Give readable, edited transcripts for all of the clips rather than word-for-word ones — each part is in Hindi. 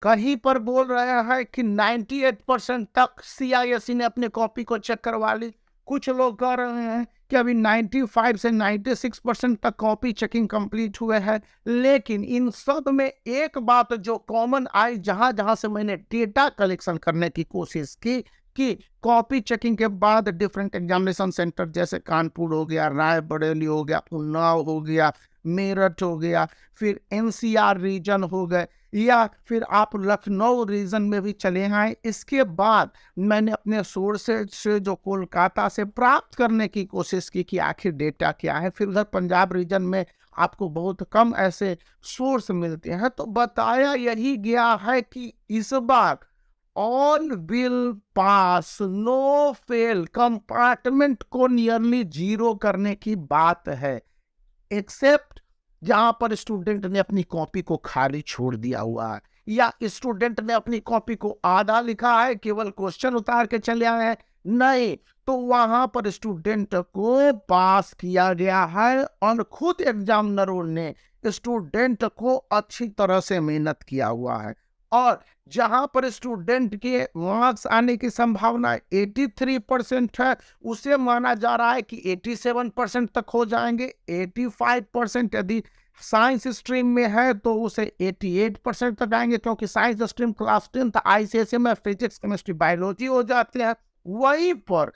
कहीं पर बोल रहे हैं कि 98% तक सीआईएससी ने अपने कॉपी को चेक करवा ली। कुछ लोग कह रहे हैं कि अभी 95 से 96% तक कॉपी चेकिंग कंप्लीट हुए हैं। लेकिन इन सब में एक बात जो कॉमन आई, जहां जहां से मैंने डेटा कलेक्शन करने की कोशिश की, कि कॉपी चेकिंग के बाद डिफरेंट एग्जामिनेशन सेंटर जैसे कानपुर हो गया, रायबरेली हो गया, उन्नाव हो गया, मेरठ हो गया, फिर एनसीआर रीजन हो गए, या फिर आप लखनऊ रीजन में भी चले आए। इसके बाद मैंने अपने सोर्सेज से जो कोलकाता से प्राप्त करने की कोशिश की कि आखिर डेटा क्या है। फिर उधर पंजाब रीजन में आपको बहुत कम ऐसे सोर्स मिलते हैं। तो बताया यही गया है कि इस बार all will pass, no fail, compartment को नियरली जीरो करने की बात है, एक्सेप्ट जहां पर स्टूडेंट ने अपनी कॉपी को खाली छोड़ दिया हुआ है, या स्टूडेंट ने अपनी कॉपी को आधा लिखा है, केवल क्वेश्चन उतार के चले आए हैं, नहीं, तो वहां पर स्टूडेंट को पास किया गया है और खुद एग्जामिनरों ने स्टूडेंट को अच्छी तरह से मेहनत किया हुआ है। और जहां पर स्टूडेंट के मार्क्स आने की संभावना 83% है, उसे माना जा रहा है कि 87% तक हो जाएंगे। 85% यदि साइंस स्ट्रीम में है तो उसे 88% तक आएंगे, क्योंकि साइंस स्ट्रीम क्लास 10 आईसीएसई में फिजिक्स, केमिस्ट्री, बायोलॉजी हो जाते हैं। वहीं पर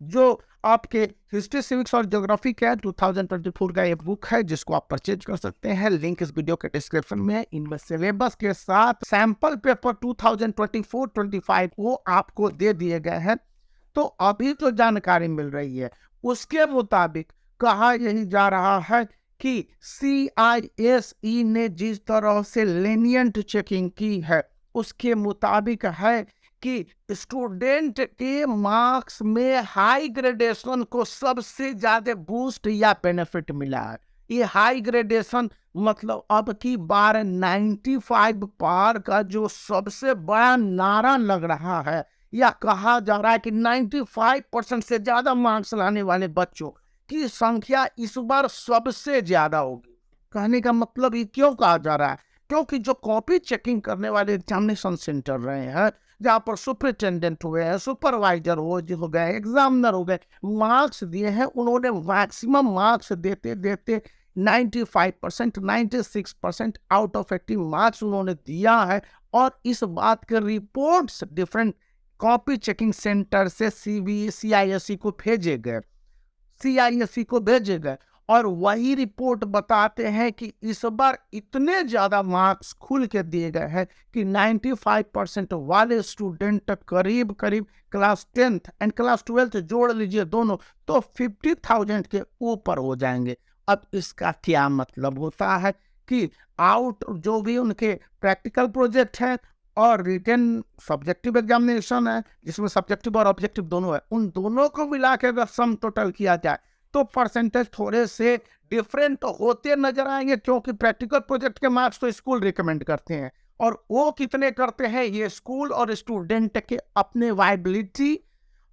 जो आपके हिस्ट्री, सिविक्स और ज्योग्राफी का 2024 का ये बुक है, जिसको आप परचेज कर सकते हैं, लिंक इस वीडियो के डिस्क्रिप्शन में है। इनमें सिलेबस के साथ सैंपल पेपर 2024-25 वो आपको दे दिए गए हैं। तो अभी जो जानकारी मिल रही है उसके मुताबिक कहा यही जा रहा है कि सीआईएसई ने जिस तरह से लेनियंट चेकिंग की है, उसके मुताबिक है कि स्टूडेंट के मार्क्स में हाई ग्रेडेशन को सबसे ज्यादा बूस्ट या बेनिफिट मिला है। ये हाई ग्रेडेशन मतलब अब की बार 95 पार का जो सबसे बड़ा नारा लग रहा है, या कहा जा रहा है कि 95% से ज्यादा मार्क्स लाने वाले बच्चों की संख्या इस बार सबसे ज्यादा होगी। कहने का मतलब ये क्यों कहा जा रहा है, क्योंकि जो कॉपी चेकिंग करने वाले एग्जामिनेशन सेंटर रहे हैं, जहाँ पर सुपरिटेंडेंट हुए हैं, सुपरवाइजर हो गए, एग्जामिनर हो गए, मार्क्स दिए हैं, उन्होंने मैक्सिमम मार्क्स देते देते 95%, 96% आउट ऑफ 80 मार्क्स उन्होंने दिया है। और इस बात के reports different copy checking centre से सीआईएससी को भेजे गए, और वही रिपोर्ट बताते हैं कि इस बार इतने ज्यादा मार्क्स खुल के दिए गए हैं कि 95% वाले स्टूडेंट करीब करीब class 10th and class 12th जोड़ लीजिए दोनों, तो 50,000 के ऊपर हो जाएंगे। अब इसका क्या मतलब होता है कि आउट जो भी उनके प्रैक्टिकल प्रोजेक्ट है और रिटन सब्जेक्टिव एग्जामिनेशन है, जिसमें सब्जेक्टिव और ऑब्जेक्टिव दोनों है, उन दोनों को मिला के अगर सम टोटल किया जाए तो परसेंटेज थोड़े से डिफरेंट होते नजर आएंगे, क्योंकि प्रैक्टिकल प्रोजेक्ट के मार्क्स तो स्कूल रिकमेंड करते हैं, और वो कितने करते हैं ये स्कूल और स्टूडेंट के अपने वाइबिलिटी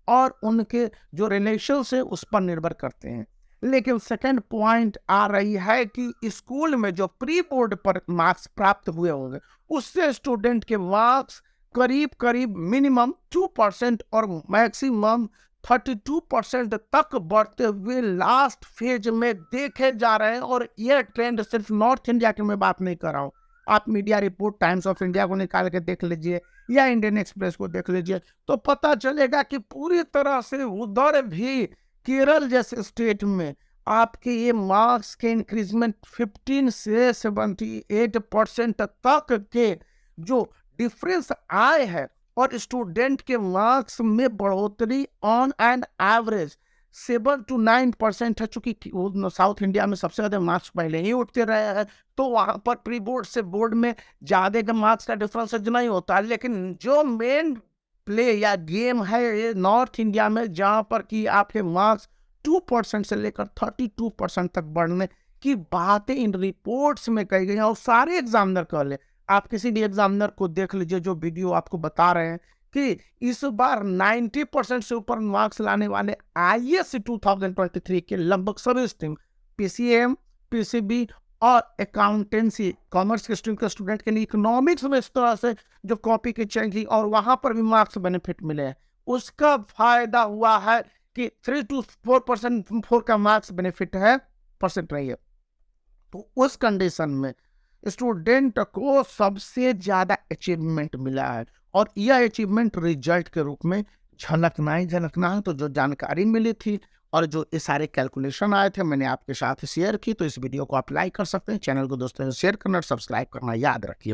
और उनके जो रिलेशन है उस पर निर्भर करते हैं। लेकिन सेकंड पॉइंट आ रही है कि स्कूल में जो प्री बोर्ड पर मार्क्स प्राप्त हुए होंगे, उससे स्टूडेंट के मार्क्स करीब करीब मिनिमम 2% और मैक्सिमम 32% तक बढ़ते हुए लास्ट फेज में देखे जा रहे हैं। और यह ट्रेंड सिर्फ नॉर्थ इंडिया की मैं बात नहीं कर रहा हूँ, आप media report times of India को निकाल के देख लीजिए या इंडियन एक्सप्रेस को देख लीजिए, तो पता चलेगा कि पूरी तरह से उधर भी केरल जैसे स्टेट में आपके ये मार्क्स के इंक्रीजमेंट 15 से 78% तक के जो डिफरेंस आए हैं, और स्टूडेंट के मार्क्स में बढ़ोतरी ऑन एन एवरेज 7 to 9% है। चूंकि साउथ इंडिया में सबसे ज्यादा मार्क्स पहले ही उठते रहे हैं, तो वहां पर प्री बोर्ड से बोर्ड में ज्यादा का मार्क्स का डिफरेंस नहीं होता। लेकिन जो मेन प्ले या गेम है ये नॉर्थ इंडिया में, जहां पर कि आपके मार्क्स 2% से लेकर 32% तक बढ़ने की बातें इन रिपोर्ट्स में कही गई हैं। और सारे एग्जामिनर कह ले, आप किसी भी एग्जामिनर को देख लीजिए जो वीडियो आपको बता रहे हैं कि इस बार 90% से ऊपर मार्क्स लाने वाले आईएएस 2023 के लगभग सभी स्ट्रीम, पीसीएम, पीसीबी और अकाउंटेंसी कॉमर्स के स्टूडेंट के लिए इकोनॉमिक्स में इस तरह से जो कॉपी की चेकिंग और वहाँ पर भी मार्क्स बेनिफिट मिले हैं, उसका फायदा हुआ है कि 3 to 4% 4 का मार्क्स बेनिफिट है, परसेंट नहीं है। तो उस कंडीशन में स्टूडेंट को सबसे ज़्यादा अचीवमेंट मिला है और यह अचीवमेंट रिजल्ट के रूप में झलकना ही झलकना है। तो जो जानकारी मिली थी और जो ये सारे कैलकुलेशन आए थे मैंने आपके साथ शेयर की, तो इस वीडियो को आप लाइक कर सकते हैं, चैनल को दोस्तों से शेयर करना और सब्सक्राइब करना याद रखिए।